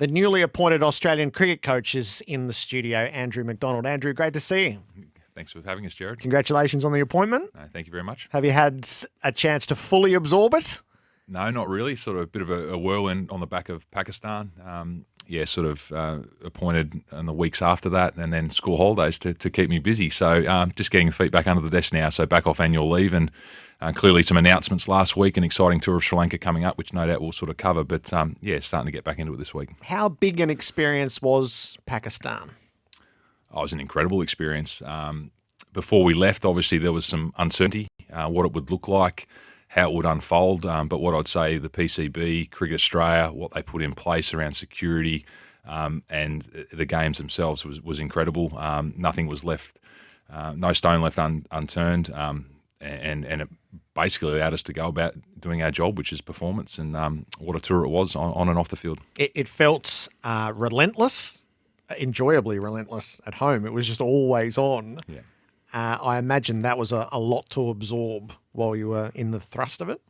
The newly appointed Australian cricket coach is in the studio, Andrew McDonald. Andrew, great to see you. Thanks for having us, Gerard. Congratulations on the appointment. Thank you very much. Have you had a chance to fully absorb it? No, not really. Sort of a bit of a whirlwind on the back of Pakistan. Appointed in the weeks after that, and then school holidays to keep me busy. So just getting the feet back under the desk now. So back off annual leave, and clearly some announcements last week, an exciting tour of Sri Lanka coming up, which no doubt we'll sort of cover. But starting to get back into it this week. How big an experience was Pakistan? Oh, it was an incredible experience. Before we left, obviously there was some uncertainty what it would look like, how it would unfold. But what I'd say, the PCB, Cricket Australia, what they put in place around security and the games themselves was incredible. Nothing was left, no stone left unturned, and it basically allowed us to go about doing our job, which is performance. And what a tour it was on and off the field. It felt relentless, enjoyably relentless at home. It was just always on. Yeah. I imagine that was a lot to absorb while you were in the thrust of it.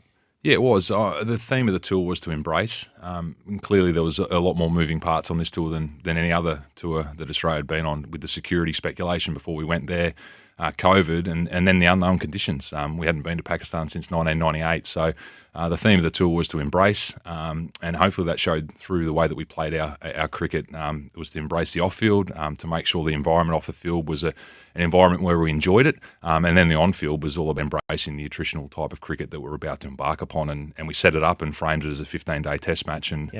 Yeah, it was. The theme of the tour was to embrace. And clearly there was a lot more moving parts on this tour than any other tour that Australia had been on, with the security speculation before we went there, COVID, and then the unknown conditions. We hadn't been to Pakistan since 1998. So the theme of the tour was to embrace, and hopefully that showed through the way that we played our cricket. It was to embrace the off-field, to make sure the environment off the field was an environment where we enjoyed it, and then the on-field was all about embracing the attritional type of cricket that we're about to embark upon, and we set it up and framed it as a 15-day test match, and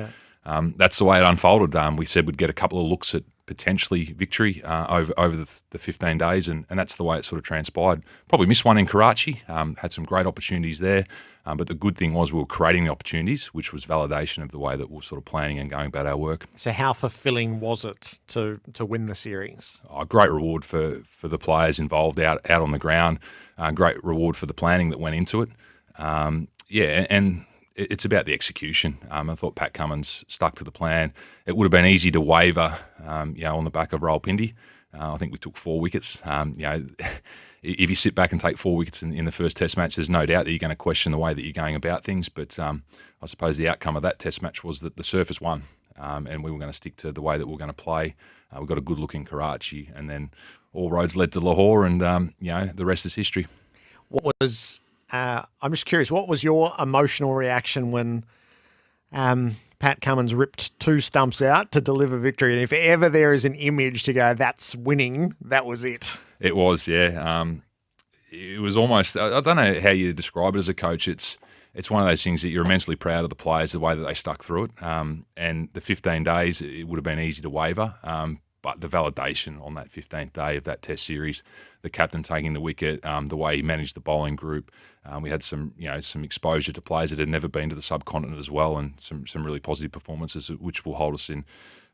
that's the way it unfolded. We said we'd get a couple of looks at potentially victory over the 15 days, and that's the way it sort of transpired. Probably missed one in Karachi, had some great opportunities there, but the good thing was we were creating the opportunities, which was validation of the way that we were sort of planning and going about our work. So how fulfilling was it to win the series? Great reward for the players involved out on the ground, great reward for the planning that went into it. And it's about the execution. I thought Pat Cummins stuck to the plan. It would have been easy to waver, on the back of Rawalpindi. I think we took 4 wickets. If you sit back and take 4 wickets in the first Test match, there's no doubt that you're going to question the way that you're going about things. But I suppose the outcome of that Test match was that the surface won, and we were going to stick to the way that we were going to play. We got a good look in Karachi, and then all roads led to Lahore, and the rest is history. What was I'm just curious, what was your emotional reaction when Pat Cummins ripped 2 stumps out to deliver victory? And if ever there is an image to go, that's winning, that was it. It was, yeah. It was almost, I don't know how you describe it as a coach. It's one of those things that you're immensely proud of the players, the way that they stuck through it. And the 15 days, it would have been easy to waver. But the validation on that 15th day of that Test series, the captain taking the wicket, the way he managed the bowling group, we had some exposure to players that had never been to the subcontinent as well, and some really positive performances, which will hold us in,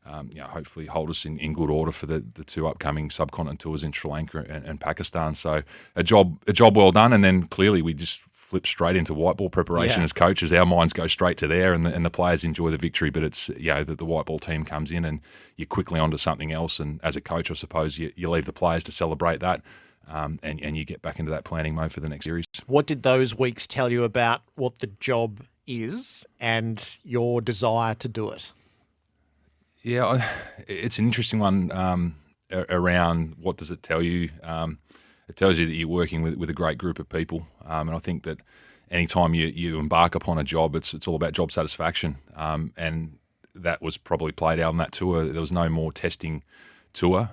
hopefully hold us in good order for the 2 upcoming subcontinent tours in Sri Lanka and Pakistan. So a job well done, and then clearly we just flip straight into white ball preparation as coaches. Our minds go straight to there, and the players enjoy the victory. But it's the white ball team comes in, and you're quickly onto something else. And as a coach, I suppose you leave the players to celebrate that, and you get back into that planning mode for the next series. What did those weeks tell you about what the job is and your desire to do it? Yeah, it's an interesting one around what does it tell you. It tells you that you're working with a great group of people, and I think that anytime you embark upon a job, it's all about job satisfaction, and that was probably played out on that tour. There was no more testing tour,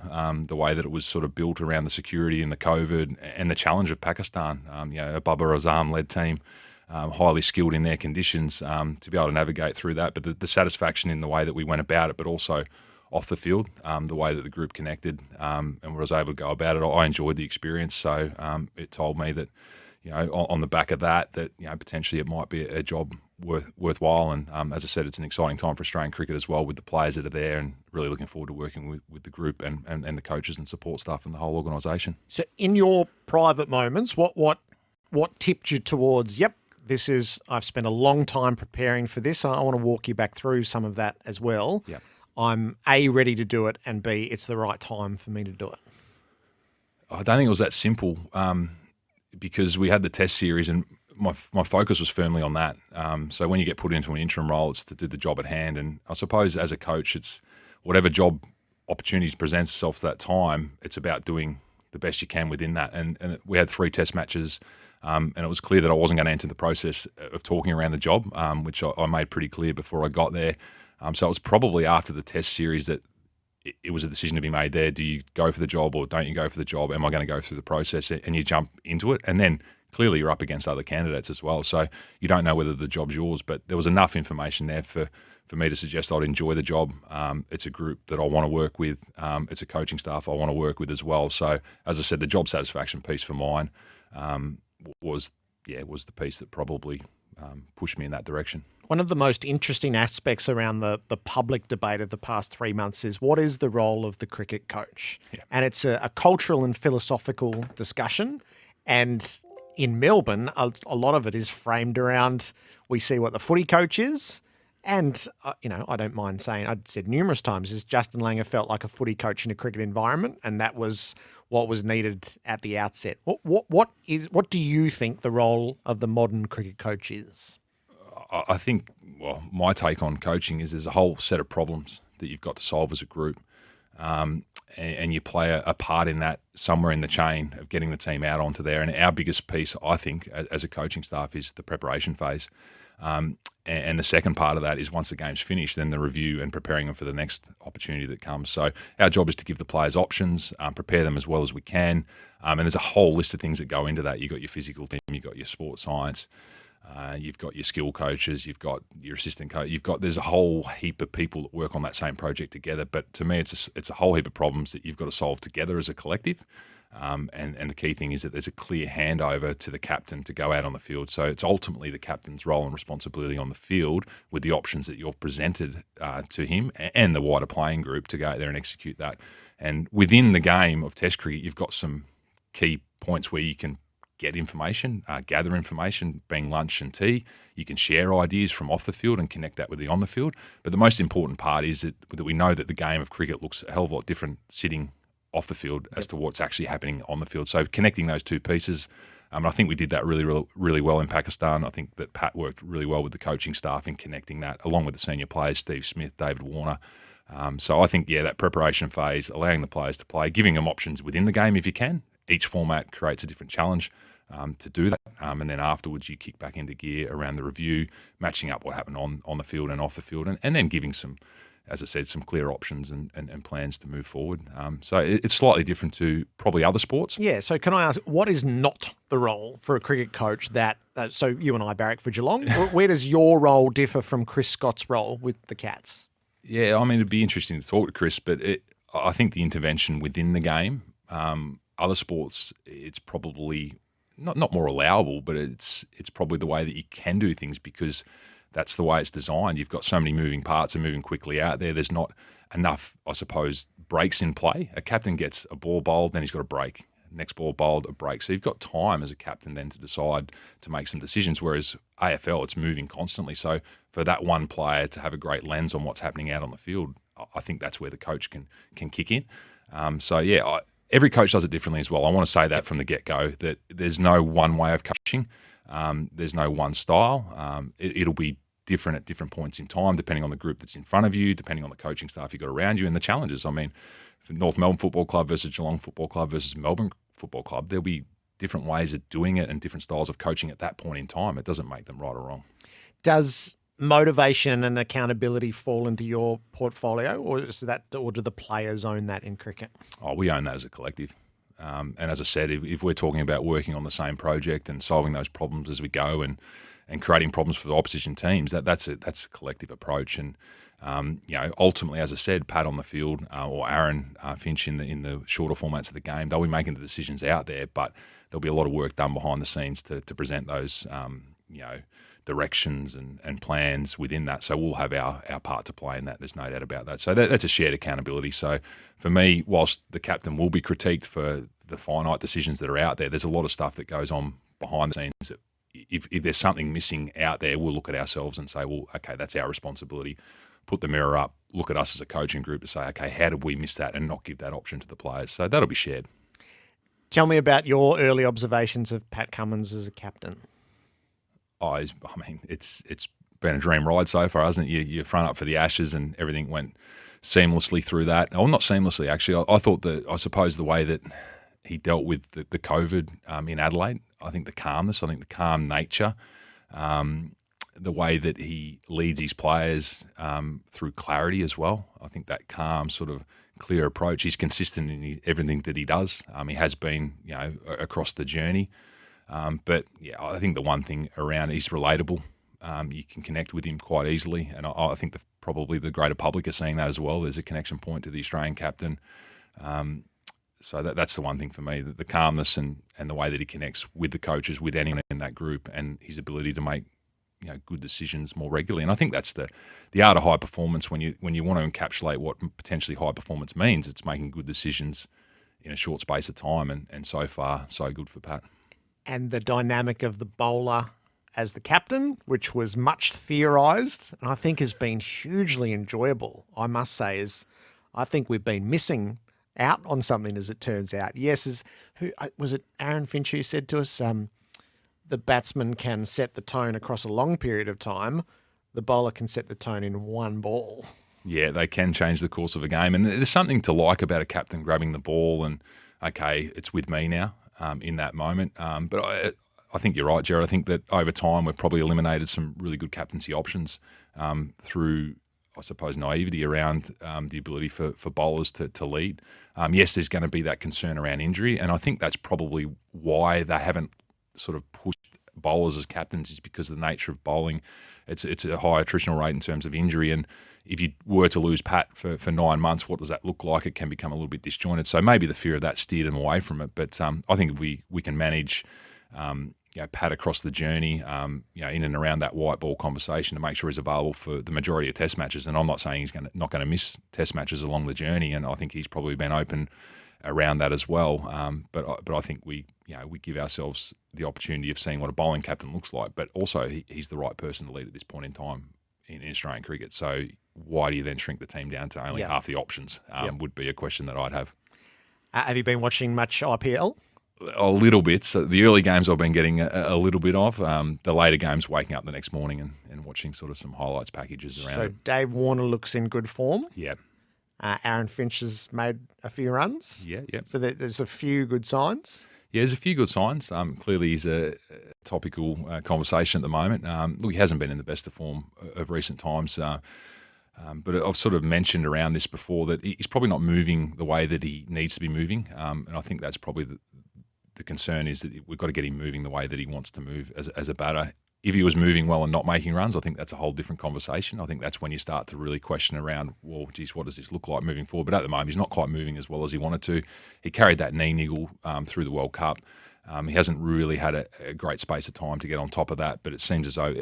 the way that it was sort of built around the security and the COVID and the challenge of Pakistan. A Babar Azam-led team, highly skilled in their conditions, to be able to navigate through that. But the satisfaction in the way that we went about it, but also off the field, the way that the group connected, and was able to go about it. I enjoyed the experience, so it told me that, on the back of that, potentially it might be a job worthwhile. And as I said, it's an exciting time for Australian cricket as well, with the players that are there, and really looking forward to working with the group and the coaches and support staff and the whole organisation. So in your private moments, what tipped you towards, I've spent a long time preparing for this. I want to walk you back through some of that as well. Yep. I'm A, ready to do it, and B, it's the right time for me to do it. I don't think it was that simple, because we had the Test series, and my focus was firmly on that. So when you get put into an interim role, it's to do the job at hand. And I suppose as a coach, it's whatever job opportunities presents itself at that time, it's about doing the best you can within that. And we had 3 test matches, and it was clear that I wasn't going to enter the process of talking around the job, which I made pretty clear before I got there. So it was probably after the test series that it was a decision to be made there. Do you go for the job or don't you go for the job? Am I going to go through the process? And you jump into it. And then clearly you're up against other candidates as well. So you don't know whether the job's yours, but there was enough information there for me to suggest I'd enjoy the job. It's a group that I want to work with. It's a coaching staff I want to work with as well. So as I said, the job satisfaction piece for mine was the piece that probably pushed me in that direction. One of the most interesting aspects around the public debate of the past 3 months is what is the role of the cricket coach? Yeah. And it's a cultural and philosophical discussion. And in Melbourne, a lot of it is framed around we see what the footy coach is. And, I don't mind saying, I'd said numerous times, is Justin Langer felt like a footy coach in a cricket environment, and that was what was needed at the outset. What do you think the role of the modern cricket coach is? I think, my take on coaching is there's a whole set of problems that you've got to solve as a group, and you play a part in that somewhere in the chain of getting the team out onto there. And our biggest piece, I think, as a coaching staff is the preparation phase. And the second part of that is once the game's finished, then the review and preparing them for the next opportunity that comes. So our job is to give the players options, prepare them as well as we can. And there's a whole list of things that go into that. You've got your physical team, you've got your sports science, you've got your skill coaches, you've got your assistant coach, there's a whole heap of people that work on that same project together. But to me, it's a whole heap of problems that you've got to solve together as a collective. And the key thing is that there's a clear handover to the captain to go out on the field. So it's ultimately the captain's role and responsibility on the field with the options that you're presented to him and the wider playing group to go out there and execute that. And within the game of Test cricket, you've got some key points where you can get information, gather information, being lunch and tea. You can share ideas from off the field and connect that with the on the field. But the most important part is that we know that the game of cricket looks a hell of a lot different sitting off the field as to what's actually happening on the field. So connecting those two pieces, I think we did that really well in Pakistan. I think that Pat worked really well with the coaching staff in connecting that, along with the senior players, Steve Smith, David Warner. So I think, that preparation phase, allowing the players to play, giving them options within the game if you can. Each format creates a different challenge to do that. And then afterwards you kick back into gear around the review, matching up what happened on the field and off the field, and then giving some, as I said, some clear options and plans to move forward. So it's slightly different to probably other sports. Yeah, so can I ask, what is not the role for a cricket coach that, so you and I barrack for Geelong, where does your role differ from Chris Scott's role with the Cats? Yeah, it'd be interesting to talk to Chris, but I think the intervention within the game, other sports, it's probably not more allowable, but it's probably the way that you can do things because that's the way it's designed. You've got so many moving parts and moving quickly out there. There's not enough, I suppose, breaks in play. A captain gets a ball bowled, then he's got a break. Next ball bowled, a break. So you've got time as a captain then to decide to make some decisions, whereas AFL, it's moving constantly. So for that one player to have a great lens on what's happening out on the field, I think that's where the coach can kick in. Every coach does it differently as well. I want to say that from the get-go, that there's no one way of coaching. There's no one style. It'll be different at different points in time, depending on the group that's in front of you, depending on the coaching staff you've got around you and the challenges. For North Melbourne Football Club versus Geelong Football Club versus Melbourne Football Club, there'll be different ways of doing it and different styles of coaching at that point in time. It doesn't make them right or wrong. Does motivation and accountability fall into your portfolio, or do the players own that in cricket? We own that as a collective. And as I said, if we're talking about working on the same project and solving those problems as we go and creating problems for the opposition teams, that's a collective approach. And ultimately, as I said, Pat on the field or Aaron Finch in the shorter formats of the game, they'll be making the decisions out there, but there'll be a lot of work done behind the scenes to present those directions and plans within that. So we'll have our part to play in that. There's no doubt about that. So that's a shared accountability. So for me, whilst the captain will be critiqued for the finite decisions that are out there, there's a lot of stuff that goes on behind the scenes that if there's something missing out there, we'll look at ourselves and say, well, okay, that's our responsibility. Put the mirror up, look at us as a coaching group to say, okay, how did we miss that and not give that option to the players? So that'll be shared. Tell me about your early observations of Pat Cummins as a captain. It's been a dream ride so far, hasn't it? You front up for the Ashes and everything went seamlessly through that. Oh, not seamlessly, actually. I thought that, I suppose the way that he dealt with the COVID in Adelaide, I think the calmness, I think the calm nature, the way that he leads his players through clarity as well. I think that calm sort of clear approach. He's consistent in everything that he does. He has been, across the journey. But yeah, I think the one thing around, he's relatable. You can connect with him quite easily, and I think probably the greater public are seeing that as well. There's a connection point to the Australian captain. So that's the one thing for me, the calmness and the way that he connects with the coaches, with anyone in that group, and his ability to make good decisions more regularly. And I think that's the art of high performance. When you want to encapsulate what potentially high performance means, it's making good decisions in a short space of time. And so far, so good for Pat. And the dynamic of the bowler as the captain, which was much theorised, and I think has been hugely enjoyable, I must say, I think we've been missing out on something, as it turns out. Yes, who was it? Aaron Finch who said to us, the batsman can set the tone across a long period of time. The bowler can set the tone in one ball. Yeah, they can change the course of a game, and there's something to like about a captain grabbing the ball and, okay, it's with me now in that moment. But I think you're right, Gerard. I think that over time we've probably eliminated some really good captaincy options through, I suppose, naivety around the ability for bowlers to lead. Yes, there's going to be that concern around injury, and I think that's probably why they haven't sort of pushed bowlers as captains, is because of the nature of bowling. It's a high attritional rate in terms of injury, and if you were to lose Pat for 9 months, what does that look like? It can become a little bit disjointed. So maybe the fear of that steered them away from it. But I think if we can manage Pat across the journey, in and around that white ball conversation to make sure he's available for the majority of Test matches. And I'm not saying he's not going to miss Test matches along the journey, and I think he's probably been open around that as well. But I think we give ourselves the opportunity of seeing what a bowling captain looks like. But also he's the right person to lead at this point in time in Australian cricket. So why do you then shrink the team down to only half the options? Would be a question that I'd have. Have you been watching much IPL? A little bit. So the early games I've been getting a little bit of. The later games, waking up the next morning and watching sort of some highlights packages around. So Dave Warner looks in good form. Yeah. Aaron Finch has made a few runs. Yeah. So there's a few good signs. Yeah, there's a few good signs. Clearly he's a topical conversation at the moment. Look, he hasn't been in the best of form of recent times. But I've sort of mentioned around this before that he's probably not moving the way that he needs to be moving. And I think that's probably the concern, is that we've got to get him moving the way that he wants to move as a batter. If he was moving well and not making runs, I think that's a whole different conversation. I think that's when you start to really question around, well, geez, what does this look like moving forward? But at the moment, he's not quite moving as well as he wanted to. He carried that knee niggle through the World Cup. He hasn't really had a great space of time to get on top of that, but it seems as though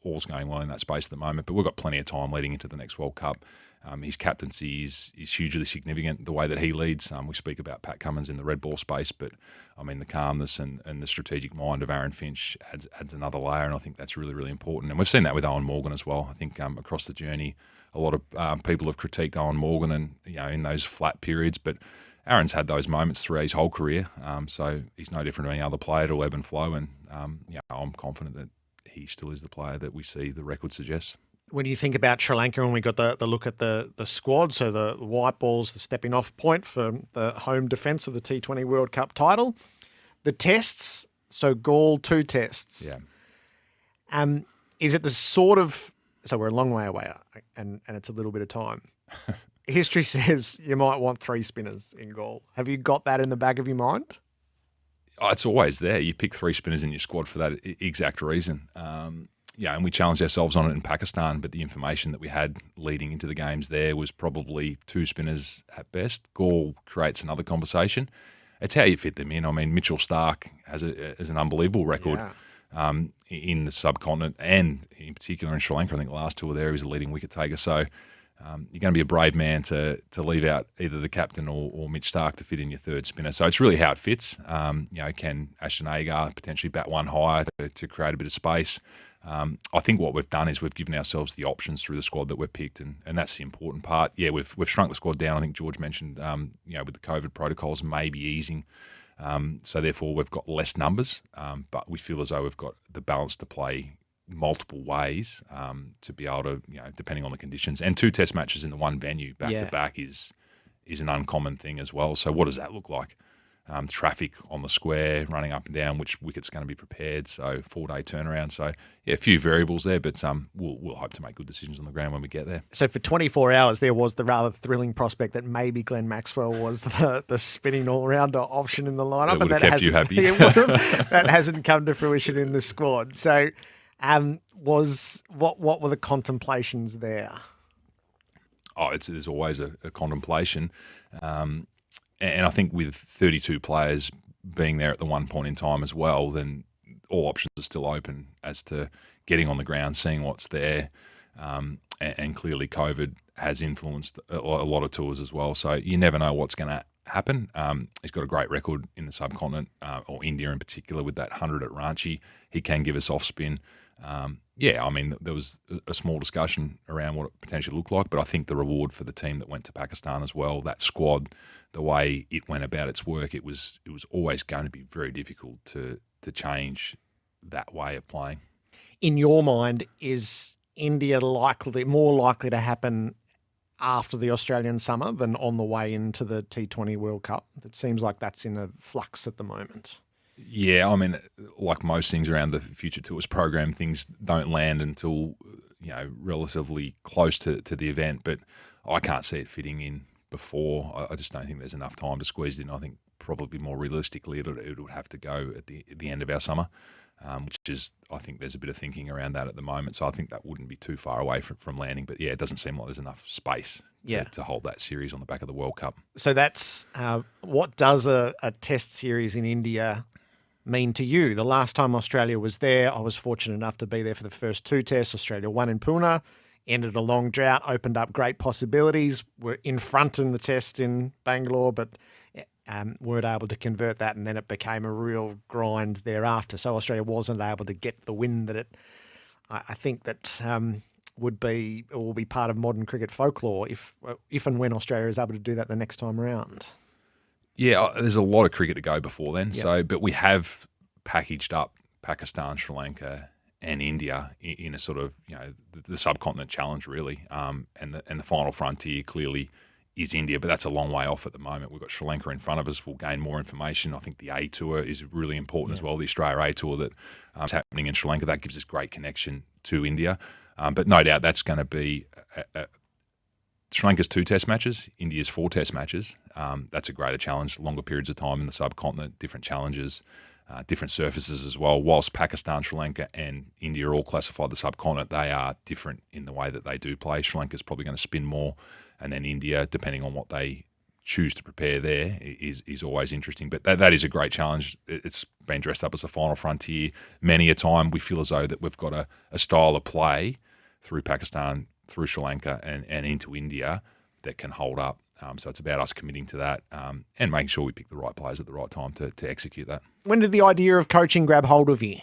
all's going well in that space at the moment. But we've got plenty of time leading into the next World Cup. His captaincy is hugely significant, the way that he leads. We speak about Pat Cummins in the red ball space, but I mean the calmness and the strategic mind of Aaron Finch adds another layer, and I think that's really, really important. And we've seen that with Owen Morgan as well. I think across the journey, a lot of people have critiqued Owen Morgan and in those flat periods, but Aaron's had those moments throughout his whole career, so he's no different to any other player. It'll ebb and flow, and I'm confident that he still is the player that we see the record suggests. When you think about Sri Lanka, and we got the look at the squad, so the white ball's the stepping off point for the home defence of the T20 World Cup title. The tests, so Gaul 2 tests. Yeah. Is it the sort of, so we're a long way away, and it's a little bit of time. History says you might want 3 spinners in Gaul. Have you got that in the back of your mind? Oh, it's always there. You pick 3 spinners in your squad for that exact reason. And we challenged ourselves on it in Pakistan, but the information that we had leading into the games there was probably 2 spinners at best. Gaul creates another conversation. It's how you fit them in. I mean, Mitchell Starc has an unbelievable record in the subcontinent, and in particular in Sri Lanka. I think the last 2 were there. He was a leading wicket taker. So you're going to be a brave man to leave out either the captain or Mitch Starc to fit in your 3rd spinner. So it's really how it fits. Can Ashton Agar potentially bat one higher to create a bit of space? I think what we've done is we've given ourselves the options through the squad that we've picked, and that's the important part. Yeah, we've shrunk the squad down. I think George mentioned, with the COVID protocols maybe easing. So therefore we've got less numbers, but we feel as though we've got the balance to play multiple ways to be able to, depending on the conditions. And 2 test matches in the one venue back to back is an uncommon thing as well. So what does that look like? Traffic on the square, running up and down, which wicket's going to be prepared. So 4-day turnaround. So a few variables there, but we'll hope to make good decisions on the ground when we get there. So for 24 hours, there was the rather thrilling prospect that maybe Glenn Maxwell was the spinning all-rounder option in the lineup. That would have kept you happy. That hasn't come to fruition in the squad. So what were the contemplations there? There's always a contemplation. And I think with 32 players being there at the one point in time as well, then all options are still open as to getting on the ground, seeing what's there. And clearly COVID has influenced a lot of tours as well. So you never know what's going to happen. He's got a great record in the subcontinent, or India in particular, with that 100 at Ranchi. He can give us off spin. There was a small discussion around what it potentially looked like, but I think the reward for the team that went to Pakistan as well, that squad, the way it went about its work, it was always going to be very difficult to change that way of playing. In your mind, is India more likely to happen after the Australian summer than on the way into the T20 World Cup? It seems like that's in a flux at the moment. Yeah, like most things around the Future Tours program, things don't land until relatively close to the event. But I can't see it fitting in before. I just don't think there's enough time to squeeze it in. I think probably more realistically, it would have to go at the end of our summer, which is, I think there's a bit of thinking around that at the moment. So I think that wouldn't be too far away from landing. But yeah, it doesn't seem like there's enough space to hold that series on the back of the World Cup. So that's what does a test series in India mean to you? The last time Australia was there, I was fortunate enough to be there for the first 2 tests. Australia won in Pune, ended a long drought, opened up great possibilities, were in front in the test in Bangalore, but weren't able to convert that, and then it became a real grind thereafter. So Australia wasn't able to get the win that I think that will be part of modern cricket folklore if and when Australia is able to do that the next time around. Yeah, there's a lot of cricket to go before then. Yep. But we have packaged up Pakistan, Sri Lanka, and India in a sort of the subcontinent challenge really, and the final frontier clearly is India, but that's a long way off at the moment. We've got Sri Lanka in front of us. We'll gain more information. I think the A Tour is really important as well. The Australia A Tour that is happening in Sri Lanka, that gives us great connection to India. But no doubt that's going to be Sri Lanka's 2 test matches, India's 4 test matches. That's a greater challenge, longer periods of time in the subcontinent, different challenges, different surfaces as well. Whilst Pakistan, Sri Lanka and India are all classified the subcontinent, they are different in the way that they do play. Sri Lanka's probably going to spin more, and then India, depending on what they choose to prepare there, is always interesting. But that is a great challenge. It's been dressed up as a final frontier. Many a time we feel as though that we've got a style of play through Pakistan, through Sri Lanka and into India that can hold up. So it's about us committing to that and making sure we pick the right players at the right time to execute that. When did the idea of coaching grab hold of you?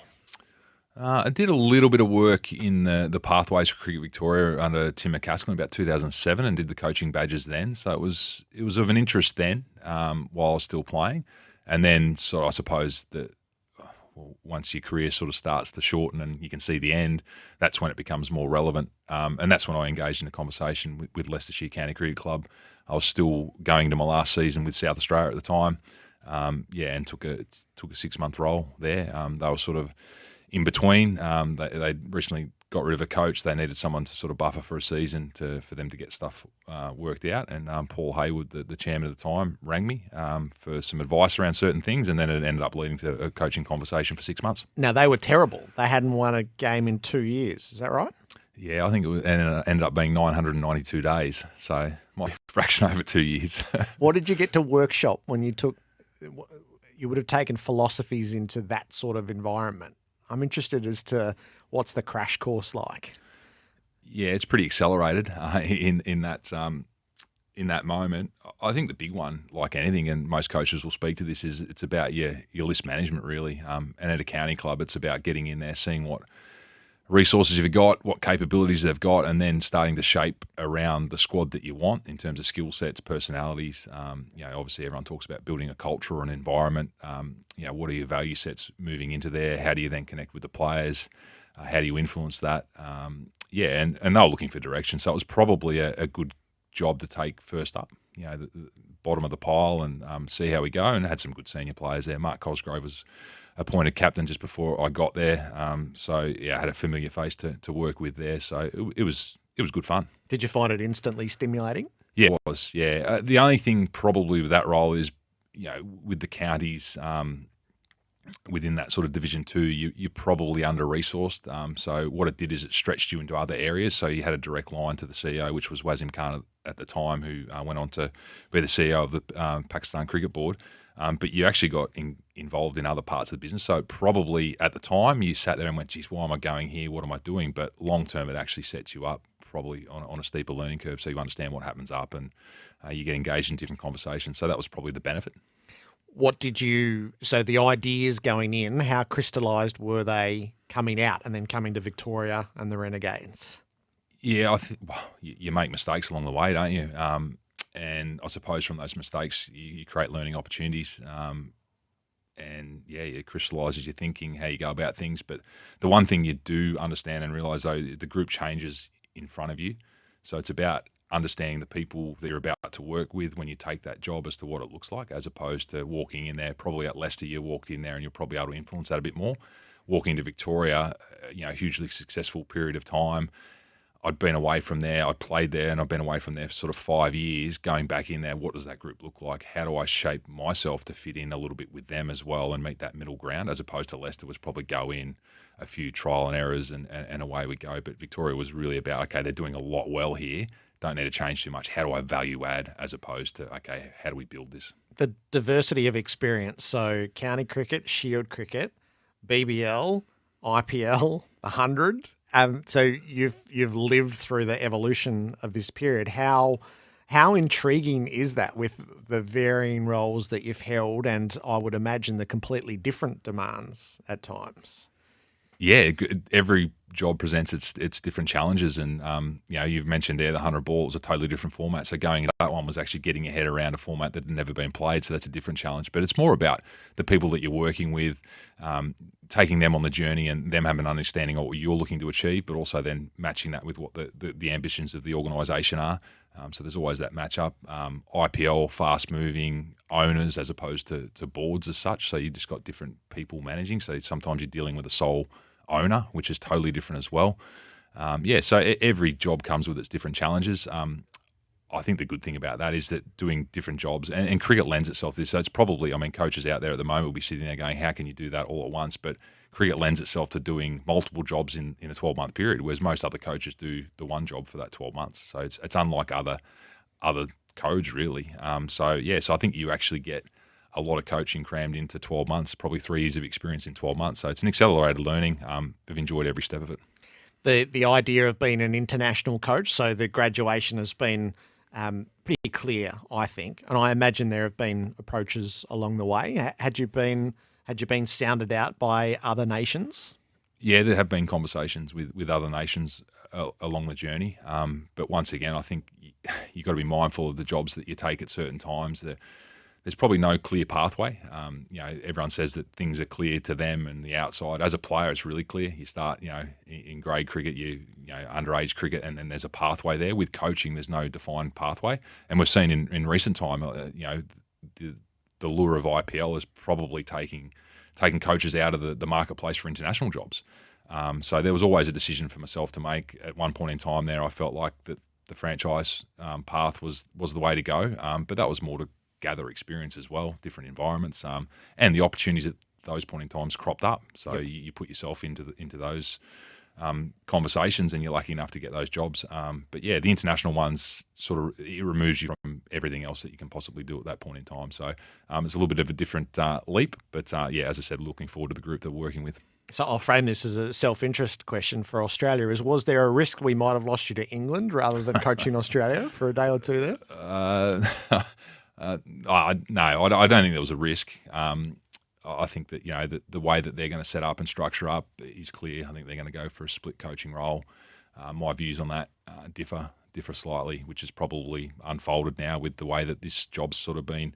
I did a little bit of work in the Pathways for Cricket Victoria under Tim McCaskill in about 2007 and did the coaching badges then. So it was of an interest then while I was still playing. And then sort of I suppose that once your career sort of starts to shorten and you can see the end, that's when it becomes more relevant. And that's when I engaged in a conversation with Leicestershire County Cricket Club. I was still going to my last season with South Australia at the time. And took a 6-month role there. They were sort of in between. They recently got rid of a coach. They needed someone to sort of buffer for a season for them to get stuff worked out. And Paul Hayward, the chairman at the time, rang me for some advice around certain things, and then it ended up leading to a coaching conversation for 6 months. Now, they were terrible. They hadn't won a game in 2 years. Is that right? Yeah, I think it ended up being 992 days. So my fraction over 2 years. What did you get to workshop when you took? You would have taken philosophies into that sort of environment. I'm interested as to what's the crash course like. Yeah, it's pretty accelerated in that moment. I think the big one, like anything, and most coaches will speak to this, is it's about your list management really. And at a county club, it's about getting in there, seeing what resources you've got, what capabilities they've got, and then starting to shape around the squad that you want in terms of skill sets, personalities. Obviously everyone talks about building a culture or an environment. What are your value sets moving into there? How do you then connect with the players? How do you influence that? And they were looking for direction. So it was probably a good job to take first up, the bottom of the pile, and see how we go. And had some good senior players there. Mark Cosgrove was appointed captain just before I got there. I had a familiar face to work with there. So it was good fun. Did you find it instantly stimulating? Yeah, it was. Yeah. The only thing probably with that role is, with the counties within that sort of Division 2, you're probably under-resourced. So what it did is it stretched you into other areas. So you had a direct line to the CEO, which was Wasim Khan at the time, who went on to be the CEO of the Pakistan Cricket Board. But you actually got involved in other parts of the business. So probably at the time you sat there and went, geez, why am I going here? What am I doing? But long term, it actually sets you up probably on a steeper learning curve, so you understand what happens up, and you get engaged in different conversations. So that was probably the benefit. So the ideas going in, how crystallized were they coming out and then coming to Victoria and the Renegades? Yeah, I think you make mistakes along the way, don't you? And I suppose from those mistakes, you create learning opportunities. It crystallises your thinking, how you go about things. But the one thing you do understand and realise, though, the group changes in front of you. So it's about understanding the people that you're about to work with when you take that job as to what it looks like, as opposed to walking in there. Probably at Leicester, you walked in there and you're probably able to influence that a bit more. Walking to Victoria, hugely successful period of time. I'd been away from there. I'd played there, and I've been away from there for sort of 5 years. Going back in there, what does that group look like? How do I shape myself to fit in a little bit with them as well and meet that middle ground? As opposed to Leicester was probably go in, a few trial and errors, and away we go. But Victoria was really about, okay, they're doing a lot well here. Don't need to change too much. How do I value add, as opposed to, okay, how do we build this? The diversity of experience. So county cricket, shield cricket, BBL, IPL, 100. So you've lived through the evolution of this period. How intriguing is that with the varying roles that you've held, and I would imagine the completely different demands at times? Yeah, every job presents its different challenges, and you've mentioned there the 100 ball was a totally different format. So going into that one was actually getting your head around a format that had never been played. So that's a different challenge. But it's more about the people that you're working with, taking them on the journey and them having an understanding of what you're looking to achieve, but also then matching that with what the ambitions of the organisation are. So there's always that match up. IPL, fast moving owners as opposed to boards as such. So you just got different people managing. So sometimes you're dealing with a sole owner, which is totally different as well. So every job comes with its different challenges. I think the good thing about that is that doing different jobs, and cricket lends itself to this. So it's probably, coaches out there at the moment will be sitting there going, how can you do that all at once? But cricket lends itself to doing multiple jobs in a 12-month period, whereas most other coaches do the one job for that 12 months. So it's unlike other codes, really. So I think you actually get a lot of coaching crammed into 12 months, probably 3 years of experience in 12 months. So it's an accelerated learning. I've enjoyed every step of it. The idea of being an international coach, so the graduation has been pretty clear, I think, and I imagine there have been approaches along the way. Had you been sounded out by other nations? Yeah, there have been conversations with other nations along the journey. But once again, I think you've got to be mindful of the jobs that you take at certain times. There's probably no clear pathway. Everyone says that things are clear to them and the outside. As a player, it's really clear. You start, in grade cricket, underage cricket, and then there's a pathway there. With coaching, there's no defined pathway. And we've seen in recent time, the lure of IPL is probably taking coaches out of the marketplace for international jobs. So there was always a decision for myself to make. At one point in time there, I felt like that the franchise path was the way to go. But that was more to gather experience as well, different environments, and the opportunities at those point in times cropped up. So yep. you put yourself into those conversations, and you're lucky enough to get those jobs. But the international ones it removes you from everything else that you can possibly do at that point in time. So it's a little bit of a different leap, but as I said, looking forward to the group that we're working with. So I'll frame this as a self-interest question for Australia. Was there a risk we might have lost you to England rather than coaching Australia for a day or two there? No, I don't think there was a risk. I think that the way that they're going to set up and structure up is clear. I think they're going to go for a split coaching role. My views on that differ differ slightly, which is probably unfolded now with the way that this job's sort of been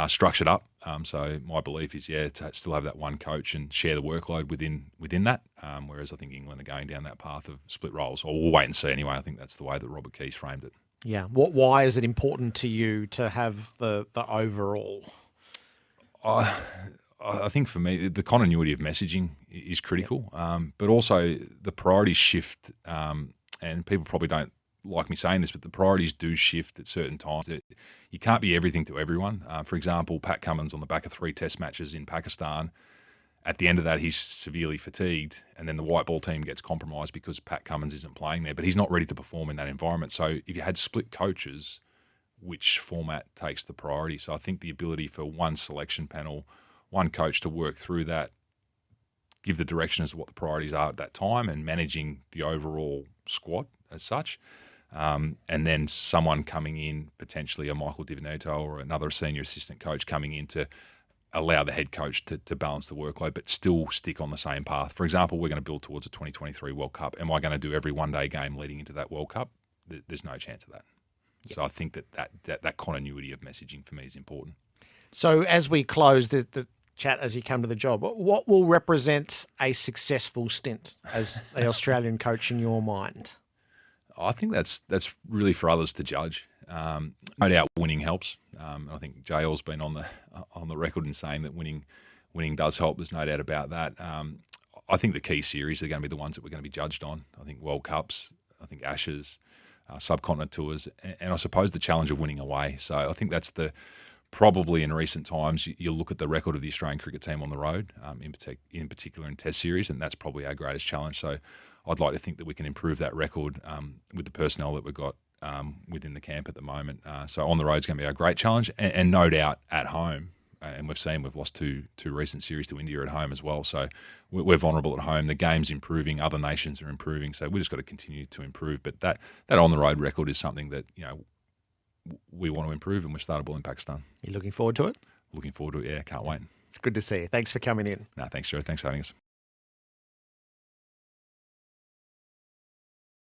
structured up. So my belief is, to still have that one coach and share the workload within that. Whereas I think England are going down that path of split roles. Or we'll wait and see anyway. I think that's the way that Robert Key's framed it. Yeah. Why is it important to you to have the overall? I think for me, the continuity of messaging is critical, but also the priorities shift, and people probably don't like me saying this, but the priorities do shift at certain times. You can't be everything to everyone. For example, Pat Cummins on the back of 3 test matches in Pakistan, at the end of that, he's severely fatigued, and then the white ball team gets compromised because Pat Cummins isn't playing there, but he's not ready to perform in that environment. So if you had split coaches, which format takes the priority? So I think the ability for one selection panel, one coach to work through that, give the direction as to what the priorities are at that time, and managing the overall squad as such. And then someone coming in, potentially a Michael Divinito or another senior assistant coach coming in to allow the head coach to balance the workload, but still stick on the same path. For example, we're going to build towards a 2023 World Cup. Am I going to do every one-day game leading into that World Cup? There's no chance of that. Yep. So I think that continuity of messaging for me is important. So as we close the chat, as you come to the job, what will represent a successful stint as the Australian coach in your mind? I think that's really for others to judge. No doubt winning helps. I think JL's been on the record in saying that winning does help. There's no doubt about that. I think the key series are going to be the ones that we're going to be judged on. I think World Cups, I think Ashes, subcontinent tours, and I suppose the challenge of winning away. So I think that's probably in recent times, you'll look at the record of the Australian cricket team on the road, in particular in Test series, and that's probably our greatest challenge. So I'd like to think that we can improve that record with the personnel that we've got within the camp at the moment. So on the road is going to be our great challenge, and no doubt at home. And we've lost two recent series to India at home as well. So we're vulnerable at home. The game's improving. Other nations are improving. So we've just got to continue to improve. But that on the road record is something that we want to improve, and we've started ball in Pakistan. You looking forward to it? Looking forward to it. Yeah, can't wait. It's good to see you. Thanks for coming in. No, thanks, Gerard. Thanks for having us.